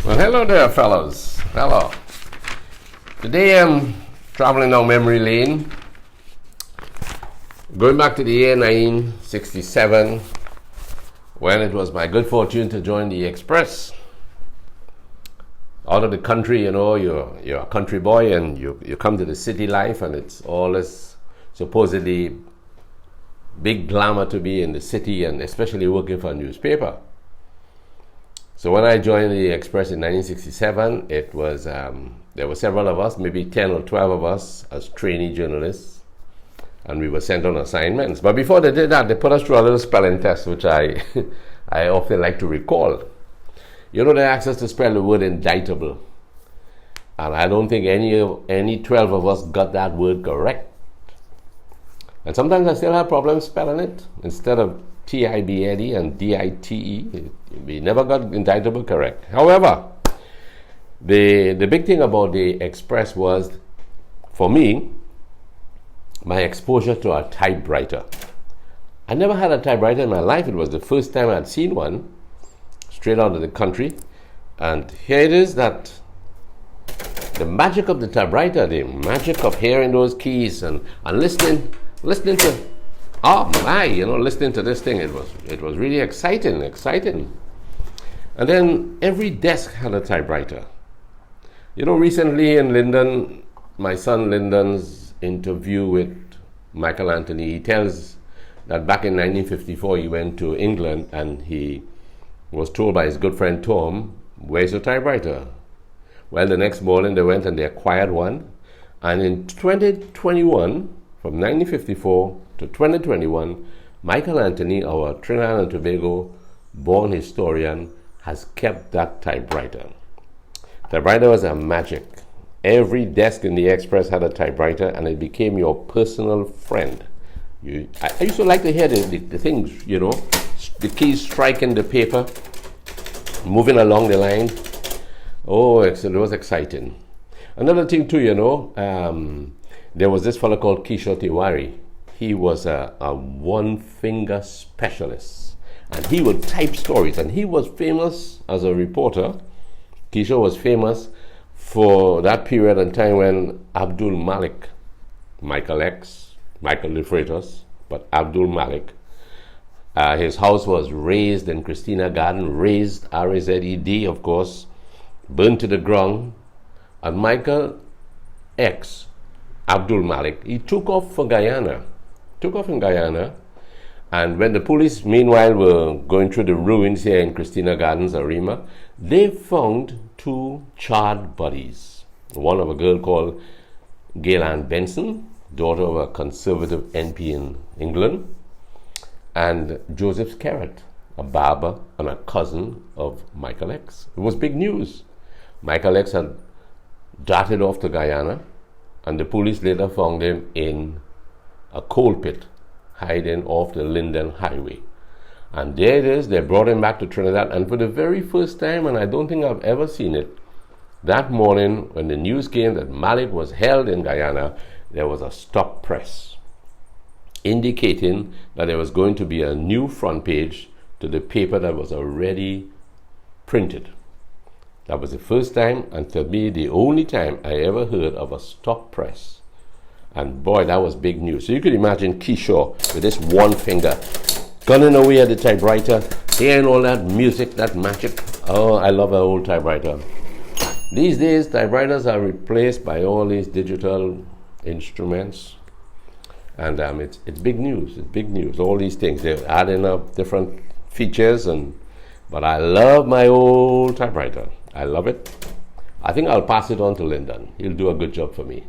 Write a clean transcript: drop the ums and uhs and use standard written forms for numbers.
Well, hello there, fellows. Hello. Today I'm traveling down memory lane, going back to the year 1967, when it was my good fortune to join the Express. Out of the country, you're a country boy, and you come to the city life, and it's all this supposedly big glamour to be in the city, and especially working for a newspaper. So when I joined the Express in 1967, it was there were several of us, maybe 10 or 12 of us as trainee journalists, and we were sent on assignments. But before they did that, they put us through a little spelling test, which I I often like to recall. They asked us to spell the word indictable, and I don't think any 12 of us got that word correct. And sometimes I still have problems spelling it. Instead of T-I-B-L-E and D-I-T-E, we never got indictable correct. However, the big thing about the Express was, for me, my exposure to a typewriter. I never had a typewriter in my life. It was the first time I'd seen one, straight out of the country. And here it is, that the magic of the typewriter, the magic of hearing those keys and listening to, listening to this thing, it was really exciting. And then every desk had a typewriter. Recently in Lyndon, my son Lyndon's interview with Michael Anthony, he tells that back in 1954 he went to England and he was told by his good friend Tom, "Where's your typewriter?" Well, the next morning they went and they acquired one. And in 2021, from 1954 to 2021, Michael Anthony, our Trinidad and Tobago born historian, has kept that typewriter. Typewriter was a magic. Every desk in the Express had a typewriter, and it became your personal friend. I used to like to hear the things, the keys striking the paper, moving along the line. Oh, it was exciting. Another thing too, there was this fellow called Kishore Tiwari. He was a one-finger specialist, and he would type stories, and he was famous as a reporter. Kishore was famous for that period in time when Abdul Malik, Michael the Freitas, but Abdul Malik, his house was razed in Christina Garden, razed, R-A-Z-E-D, of course, burned to the ground, and Michael X, Abdul Malik, he took off in Guyana, and when the police meanwhile were going through the ruins here in Christina Gardens, Arima, they found two charred bodies. One of a girl called Gaylan Benson, daughter of a conservative MP in England, and Joseph Skerritt, a barber and a cousin of Michael X. It was big news. Michael X had darted off to Guyana, and the police later found him in a coal pit, hiding off the Linden Highway. And there it is, they brought him back to Trinidad, and for the very first time, and I don't think I've ever seen it, that morning when the news came that Malik was held in Guyana, there was a stop press indicating that there was going to be a new front page to the paper that was already printed. That was the first time, and to me the only time I ever heard of a stop press. And boy, that was big news. So you could imagine Kishore with this one finger, gunning away at the typewriter, hearing all that music, that magic. Oh, I love an old typewriter. These days, typewriters are replaced by all these digital instruments. And it's big news. It's big news. All these things, they're adding up different features, but I love my old typewriter. I love it. I think I'll pass it on to Lyndon. He'll do a good job for me.